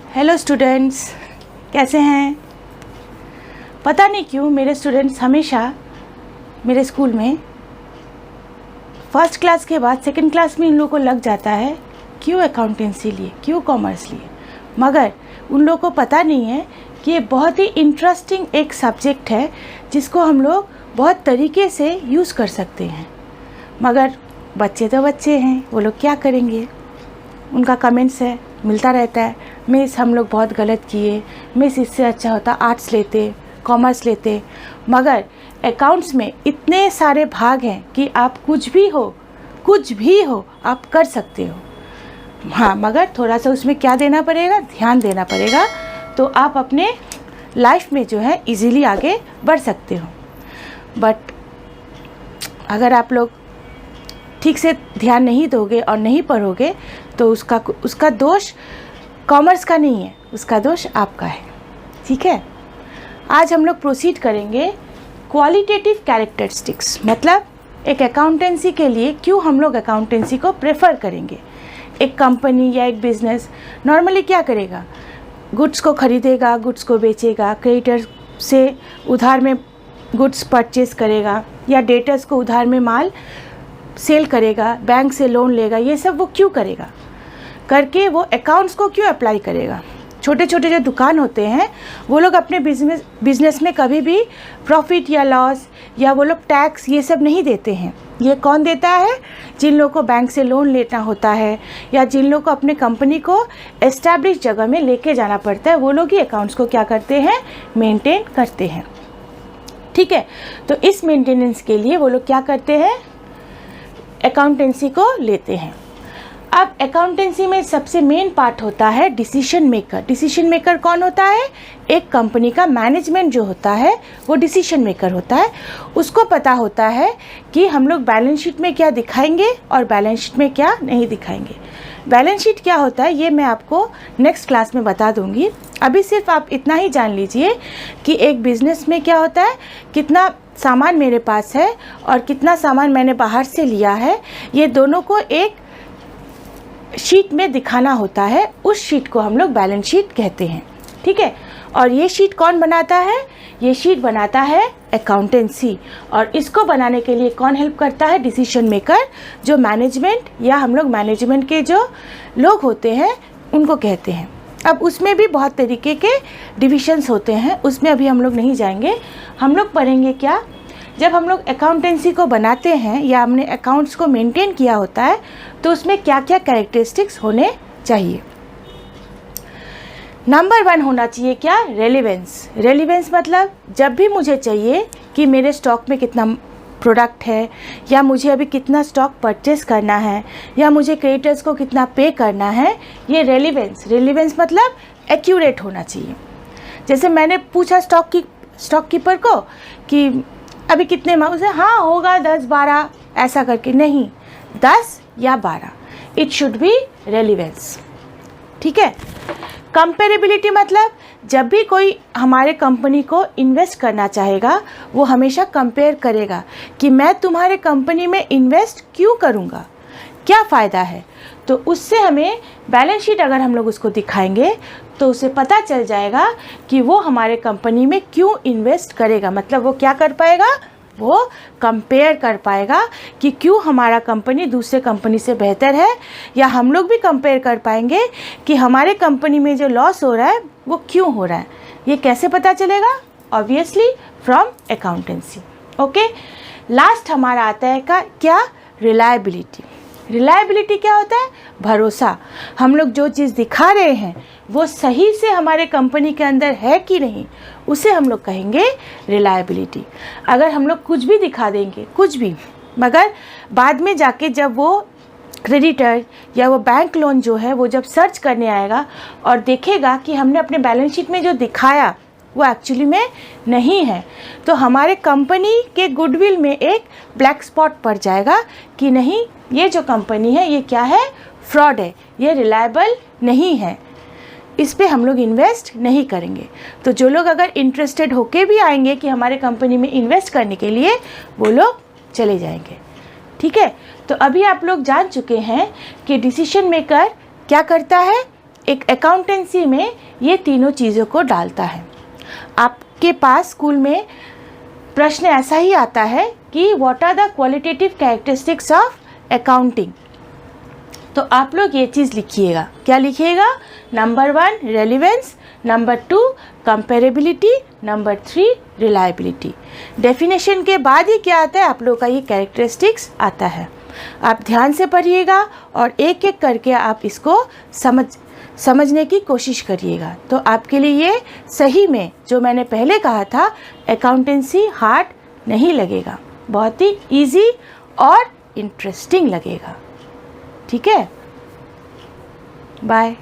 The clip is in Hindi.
हेलो स्टूडेंट्स, कैसे हैं? पता नहीं क्यों मेरे स्टूडेंट्स हमेशा मेरे स्कूल में फर्स्ट क्लास के बाद सेकंड क्लास में इन लोगों को लग जाता है क्यों अकाउंटेंसी लिए, क्यों कॉमर्स लिए। मगर उन लोगों को पता नहीं है कि ये बहुत ही इंटरेस्टिंग एक सब्जेक्ट है जिसको हम लोग बहुत तरीके से यूज़ कर सकते हैं। मगर बच्चे तो बच्चे हैं, वो लोग क्या करेंगे? उनका कमेंट्स है मिलता रहता है, मिस हम लोग बहुत गलत किए, मिस इससे अच्छा होता आर्ट्स लेते, कॉमर्स लेते। मगर अकाउंट्स में इतने सारे भाग हैं कि आप कुछ भी हो आप कर सकते हो। हाँ, मगर थोड़ा सा उसमें क्या देना पड़ेगा, ध्यान देना पड़ेगा, तो आप अपने लाइफ में जो है इजीली आगे बढ़ सकते हो। बट अगर आप लोग ठीक से ध्यान नहीं दोगे और नहीं पढ़ोगे तो उसका दोष कॉमर्स का नहीं है, उसका दोष आपका है। ठीक है, आज हम लोग प्रोसीड करेंगे क्वालिटेटिव कैरेक्टरिस्टिक्स, मतलब एक अकाउंटेंसी के लिए क्यों हम लोग अकाउंटेंसी को प्रेफर करेंगे। एक कंपनी या एक बिजनेस नॉर्मली क्या करेगा, गुड्स को खरीदेगा, गुड्स को बेचेगा, क्रेडिटर से उधार में गुड्स परचेज करेगा या डेटर्स को उधार में माल सेल करेगा, बैंक से लोन लेगा। ये सब वो क्यों करेगा? करके वो अकाउंट्स को क्यों अप्लाई करेगा? छोटे छोटे जो दुकान होते हैं वो लोग अपने बिजनेस में कभी भी प्रॉफिट या लॉस या वो लोग टैक्स ये सब नहीं देते हैं। ये कौन देता है? जिन लोगों को बैंक से लोन लेना होता है या जिन लोगों को अपने कंपनी को एस्टैब्लिश जगह में लेके जाना पड़ता है, वो लोग ही अकाउंट्स को क्या करते हैं, मेंटेन करते हैं। ठीक है, तो इस मेंटेनेंस के लिए वो लोग क्या करते हैं, अकाउंटेंसी को लेते हैं। अब अकाउंटेंसी में सबसे मेन पार्ट होता है डिसीजन मेकर। डिसीजन मेकर कौन होता है? एक कंपनी का मैनेजमेंट जो होता है वो डिसीजन मेकर होता है। उसको पता होता है कि हम लोग बैलेंस शीट में क्या दिखाएंगे और बैलेंस शीट में क्या नहीं दिखाएंगे। बैलेंस शीट क्या होता है ये मैं आपको नेक्स्ट क्लास में बता दूंगी। अभी सिर्फ आप इतना ही जान लीजिए कि एक बिजनेस में क्या होता है, कितना सामान मेरे पास है और कितना सामान मैंने बाहर से लिया है, ये दोनों को एक शीट में दिखाना होता है। उस शीट को हम लोग बैलेंस शीट कहते हैं। ठीक है, और ये शीट कौन बनाता है? ये शीट बनाता है अकाउंटेंसी। और इसको बनाने के लिए कौन हेल्प करता है? डिसीजन मेकर, जो मैनेजमेंट या हम लोग मैनेजमेंट के जो लोग होते हैं उनको कहते हैं। अब उसमें भी बहुत तरीके के डिविजन्स होते हैं, उसमें अभी हम लोग नहीं जाएंगे। हम लोग पढ़ेंगे क्या, जब हम लोग अकाउंटेंसी को बनाते हैं या हमने अकाउंट्स को मेंटेन किया होता है तो उसमें क्या क्या कैरेक्टरिस्टिक्स होने चाहिए। नंबर 1 होना चाहिए क्या, रेलेवेंस। रेलेवेंस मतलब जब भी मुझे चाहिए कि मेरे स्टॉक में कितना प्रोडक्ट है या मुझे अभी कितना स्टॉक परचेस करना है या मुझे क्रेडिटर्स को कितना पे करना है, ये रेलेवेंस मतलब एक्यूरेट होना चाहिए। जैसे मैंने पूछा स्टॉक कीपर को कि अभी कितने मांग से, हाँ होगा 10-12 ऐसा करके, नहीं 10 या 12, इट शुड बी रेलेवेंस। ठीक है, कंपेरेबिलिटी मतलब जब भी कोई हमारे कंपनी को इन्वेस्ट करना चाहेगा वो हमेशा कंपेयर करेगा कि मैं तुम्हारे कंपनी में इन्वेस्ट क्यों करूँगा, क्या फ़ायदा है। तो उससे हमें बैलेंस शीट अगर हम लोग उसको दिखाएंगे तो उसे पता चल जाएगा कि वो हमारे कंपनी में क्यों इन्वेस्ट करेगा। मतलब वो क्या कर पाएगा, वो कंपेयर कर पाएगा कि क्यों हमारा कंपनी दूसरे कंपनी से बेहतर है, या हम लोग भी कंपेयर कर पाएंगे कि हमारे कंपनी में जो लॉस हो रहा है वो क्यों हो रहा है। ये कैसे पता चलेगा? Obviously from accountancy. Okay, last हमारा आता है क्या, रिलायबिलिटी। रिलायबिलिटी क्या होता है? भरोसा। हम लोग जो चीज़ दिखा रहे हैं वो सही से हमारे कंपनी के अंदर है कि नहीं, उसे हम लोग कहेंगे रिलायबिलिटी। अगर हम लोग कुछ भी दिखा देंगे, कुछ भी, मगर बाद में जाके जब वो क्रेडिटर या वो बैंक लोन जो है वो जब सर्च करने आएगा और देखेगा कि हमने अपने बैलेंस शीट में जो दिखाया वो एक्चुअली में नहीं है, तो हमारे कंपनी के गुडविल में एक ब्लैक स्पॉट पड़ जाएगा कि नहीं, ये जो कंपनी है ये क्या है, फ्रॉड है, ये रिलायबल नहीं है, इस पे हम लोग इन्वेस्ट नहीं करेंगे। तो जो लोग अगर इंटरेस्टेड होके भी आएंगे कि हमारे कंपनी में इन्वेस्ट करने के लिए, वो लोग चले जाएंगे। ठीक है, तो अभी आप लोग जान चुके हैं कि डिसीजन मेकर क्या करता है, एक अकाउंटेंसी में ये तीनों चीज़ों को डालता है। आपके पास स्कूल में प्रश्न ऐसा ही आता है कि what are the qualitative characteristics of accounting. तो आप लोग ये चीज़ लिखिएगा। क्या लिखिएगा? Number 1 relevance, number 2 comparability, number 3 reliability. Definition के बाद ही क्या आता है? आप लोग का ये कैरेक्टरिस्टिक्स आता है। आप ध्यान से पढ़िएगा और एक एक करके आप इसको समझने की कोशिश करिएगा। तो आपके लिए ये सही में जो मैंने पहले कहा था, अकाउंटेंसी हार्ड नहीं लगेगा, बहुत ही इजी और इंटरेस्टिंग लगेगा। ठीक है, बाय।